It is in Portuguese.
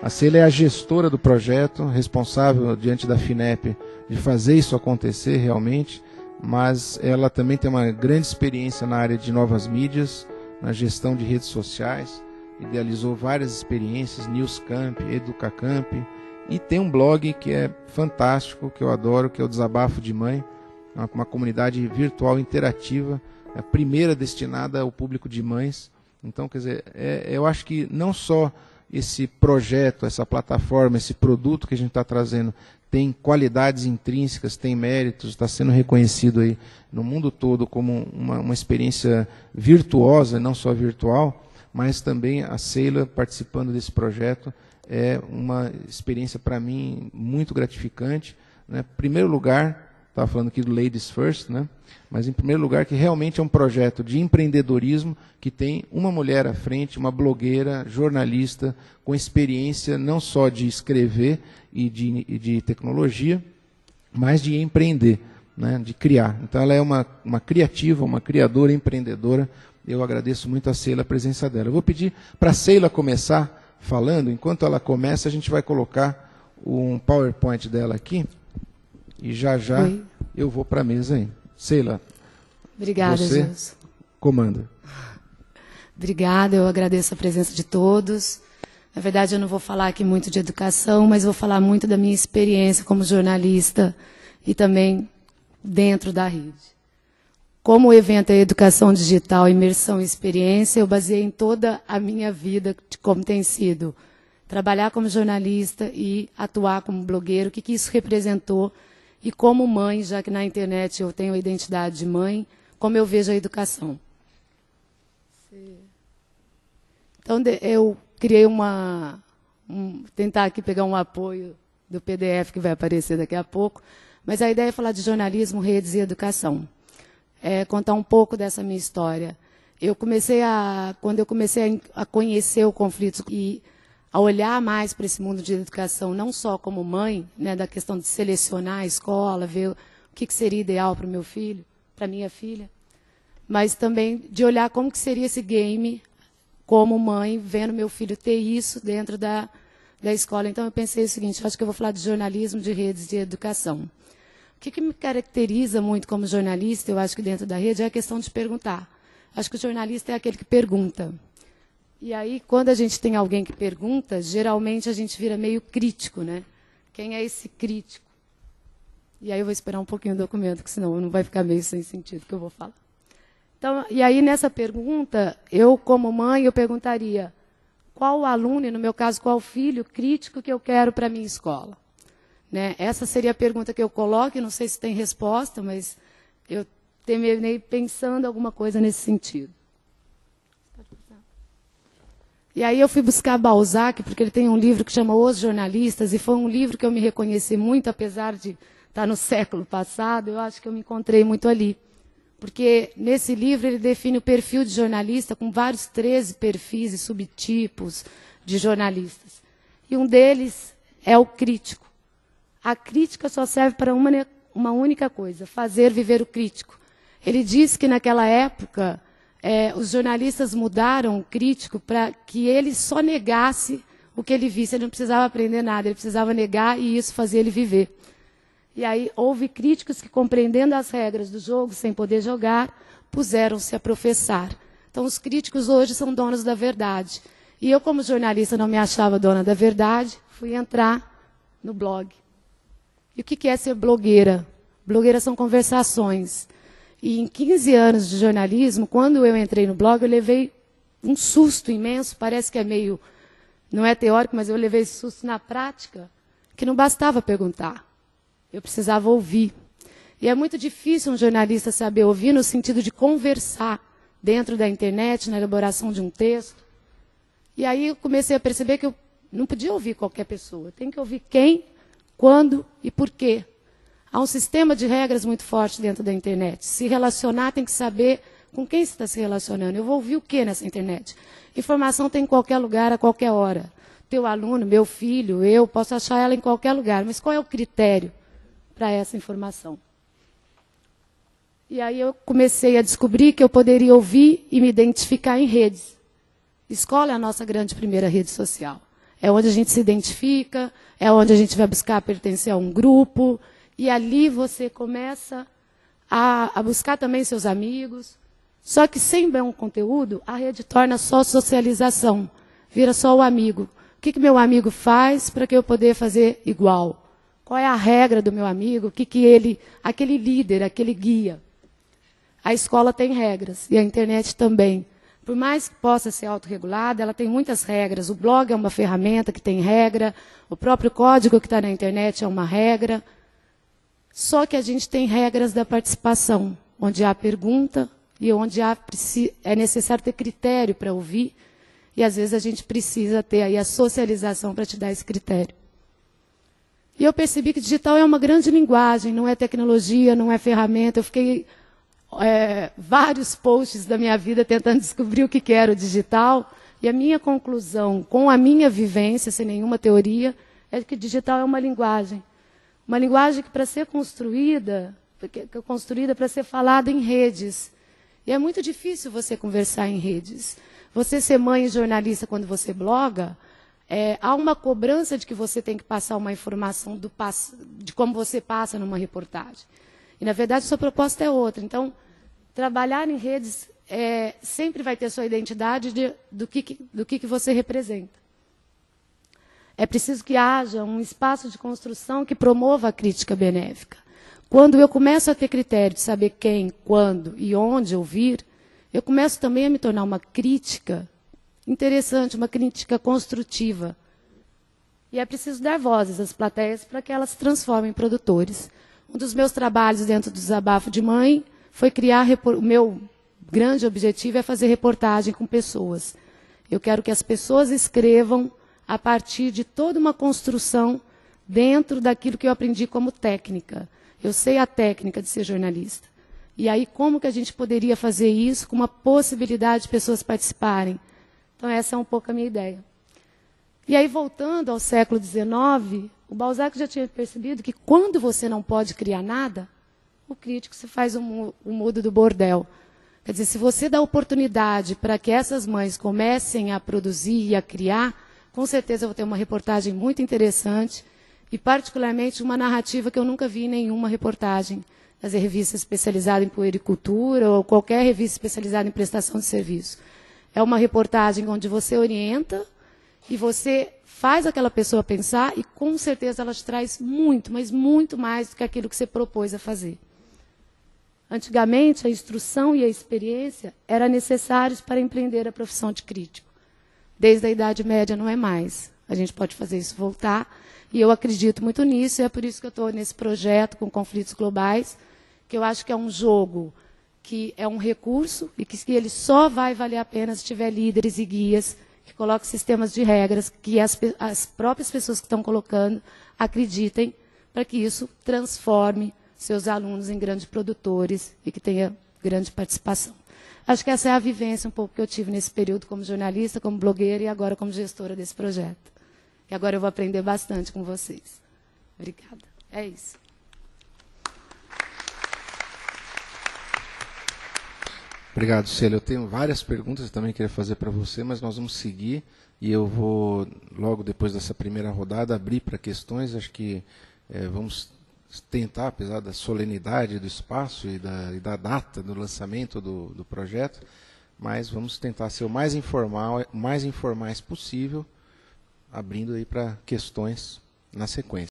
A Ceila é a gestora do projeto, responsável diante da FINEP de fazer isso acontecer realmente, mas ela também tem uma grande experiência na área de novas mídias, na gestão de redes sociais, idealizou várias experiências, Newscamp, Educacamp, e tem um blog que é fantástico, que eu adoro, que é o Desabafo de Mãe, uma comunidade virtual interativa, a primeira destinada ao público de mães. Então, quer dizer, eu acho que não só esse projeto, essa plataforma, esse produto que a gente está trazendo tem qualidades intrínsecas, tem méritos, está sendo reconhecido aí no mundo todo como uma experiência virtuosa, não só virtual, mas também a Ceila participando desse projeto é uma experiência para mim muito gratificante, né? Em primeiro lugar, estava falando aqui do Ladies First, né? Mas em primeiro lugar que realmente é um projeto de empreendedorismo que tem uma mulher à frente, uma blogueira, jornalista, com experiência não só de escrever e de tecnologia, mas de empreender, né? De criar. Então ela é uma criativa, uma criadora, empreendedora. Eu agradeço muito a Ceila a presença dela. Eu vou pedir para a Ceila começar falando. Enquanto ela começa, a gente vai colocar um PowerPoint dela aqui. E já Oi. Eu vou para a mesa aí. Ceila, obrigada, você Gilson. comanda. Obrigada, eu agradeço a presença de todos. Na verdade, eu não vou falar aqui muito de educação, mas vou falar muito da minha experiência como jornalista e também dentro da rede. Como o evento é Educação Digital, Imersão e Experiência, eu baseei em toda a minha vida de como tem sido trabalhar como jornalista e atuar como blogueiro, o que isso representou. E como mãe, já que na internet eu tenho a identidade de mãe, como eu vejo a educação. Então, eu criei tentar aqui pegar um apoio do PDF que vai aparecer daqui a pouco, mas a ideia é falar de jornalismo, redes e educação. Contar um pouco dessa minha história. Quando eu comecei a conhecer o conflito e a olhar mais para esse mundo de educação, não só como mãe, né, da questão de selecionar a escola, ver o que seria ideal para o meu filho, para a minha filha, mas também de olhar como que seria esse game como mãe, vendo meu filho ter isso dentro da escola. Então, eu pensei o seguinte, acho que eu vou falar de jornalismo, de redes de educação. O que me caracteriza muito como jornalista, eu acho que dentro da rede, é a questão de perguntar. Acho que o jornalista é aquele que pergunta. E aí, quando a gente tem alguém que pergunta, geralmente a gente vira meio crítico, né? Quem é esse crítico? E aí eu vou esperar um pouquinho o documento, porque senão não vai ficar meio sem sentido o que eu vou falar. Então, e aí, nessa pergunta, eu, como mãe, eu perguntaria qual o aluno, e no meu caso, qual o filho crítico que eu quero para a minha escola? Né? Essa seria a pergunta que eu coloco, e não sei se tem resposta, mas eu terminei pensando alguma coisa nesse sentido. E aí eu fui buscar Balzac, porque ele tem um livro que chama Os Jornalistas, e foi um livro que eu me reconheci muito, apesar de estar no século passado, eu acho que eu me encontrei muito ali. Porque nesse livro ele define o perfil de jornalista com vários 13 perfis e subtipos de jornalistas. E um deles é o crítico. A crítica só serve para uma única coisa, fazer viver o crítico. Ele diz que naquela época os jornalistas mudaram o crítico para que ele só negasse o que ele visse. Ele não precisava aprender nada, ele precisava negar e isso fazia ele viver. E aí houve críticos que, compreendendo as regras do jogo, sem poder jogar, puseram-se a professar. Então, os críticos hoje são donos da verdade. E eu, como jornalista, não me achava dona da verdade, fui entrar no blog. E o que é ser blogueira? Blogueira são conversações. E em 15 anos de jornalismo, quando eu entrei no blog, eu levei um susto imenso, parece que é meio, não é teórico, mas eu levei esse susto na prática, que não bastava perguntar. Eu precisava ouvir. E é muito difícil um jornalista saber ouvir no sentido de conversar dentro da internet, na elaboração de um texto. E aí eu comecei a perceber que eu não podia ouvir qualquer pessoa. Tem que ouvir quem, quando e por quê. Há um sistema de regras muito forte dentro da internet. Se relacionar, tem que saber com quem você está se relacionando. Eu vou ouvir o quê nessa internet? Informação tem em qualquer lugar, a qualquer hora. Teu aluno, meu filho, eu posso achar ela em qualquer lugar. Mas qual é o critério para essa informação? E aí eu comecei a descobrir que eu poderia ouvir e me identificar em redes. Escola é a nossa grande primeira rede social. É onde a gente se identifica, é onde a gente vai buscar pertencer a um grupo, e ali você começa a buscar também seus amigos. Só que sem bom conteúdo, a rede torna só socialização, vira só o amigo. O que meu amigo faz para que eu poder fazer igual? Qual é a regra do meu amigo? O que ele, aquele líder, aquele guia? A escola tem regras, e a internet também. Por mais que possa ser autorregulada, ela tem muitas regras. O blog é uma ferramenta que tem regra, o próprio código que está na internet é uma regra. Só que a gente tem regras da participação, onde há pergunta e onde é necessário ter critério para ouvir, e às vezes a gente precisa ter aí a socialização para te dar esse critério. E eu percebi que digital é uma grande linguagem, não é tecnologia, não é ferramenta. Eu fiquei vários posts da minha vida tentando descobrir o que era o digital, e a minha conclusão, com a minha vivência, sem nenhuma teoria, é que digital é uma linguagem. Uma linguagem que, para ser construída para ser falada em redes. E é muito difícil você conversar em redes. Você ser mãe e jornalista quando você bloga, há uma cobrança de que você tem que passar uma informação de como você passa numa reportagem. E, na verdade, sua proposta é outra. Então, trabalhar em redes sempre vai ter sua identidade do que você representa. É preciso que haja um espaço de construção que promova a crítica benéfica. Quando eu começo a ter critério de saber quem, quando e onde ouvir, eu começo também a me tornar uma crítica interessante, uma crítica construtiva. E é preciso dar vozes às plateias para que elas se transformem em produtores. Um dos meus trabalhos dentro do Desabafo de Mãe foi criar... O meu grande objetivo é fazer reportagem com pessoas. Eu quero que as pessoas escrevam a partir de toda uma construção dentro daquilo que eu aprendi como técnica. Eu sei a técnica de ser jornalista. E aí, como que a gente poderia fazer isso com uma possibilidade de pessoas participarem? Então, essa é um pouco a minha ideia. E aí, voltando ao século XIX, o Balzac já tinha percebido que quando você não pode criar nada, o crítico se faz um mudo do bordel. Quer dizer, se você dá oportunidade para que essas mães comecem a produzir e a criar, com certeza eu vou ter uma reportagem muito interessante e, particularmente, uma narrativa que eu nunca vi em nenhuma reportagem, das revistas especializadas em puericultura ou qualquer revista especializada em prestação de serviço. É uma reportagem onde você orienta e você faz aquela pessoa pensar e, com certeza, ela te traz muito, mas muito mais do que aquilo que você propôs a fazer. Antigamente, a instrução e a experiência eram necessários para empreender a profissão de crítico. Desde a Idade Média não é mais. A gente pode fazer isso voltar, e eu acredito muito nisso, e é por isso que eu estou nesse projeto com conflitos globais, que eu acho que é um jogo que é um recurso e que ele só vai valer a pena se tiver líderes e guias que coloquem sistemas de regras que as próprias pessoas que estão colocando acreditem, para que isso transforme seus alunos em grandes produtores e que tenha grande participação. Acho que essa é a vivência um pouco que eu tive nesse período como jornalista, como blogueira e agora como gestora desse projeto. E agora eu vou aprender bastante com vocês. Obrigada. É isso. Obrigado, Célia. Eu tenho várias perguntas que eu também queria fazer para você, mas nós vamos seguir e eu vou, logo depois dessa primeira rodada, abrir para questões. Acho que vamos tentar, apesar da solenidade do espaço e da data do lançamento do projeto, mas vamos tentar ser o mais informais possível, abrindo aí para questões na sequência.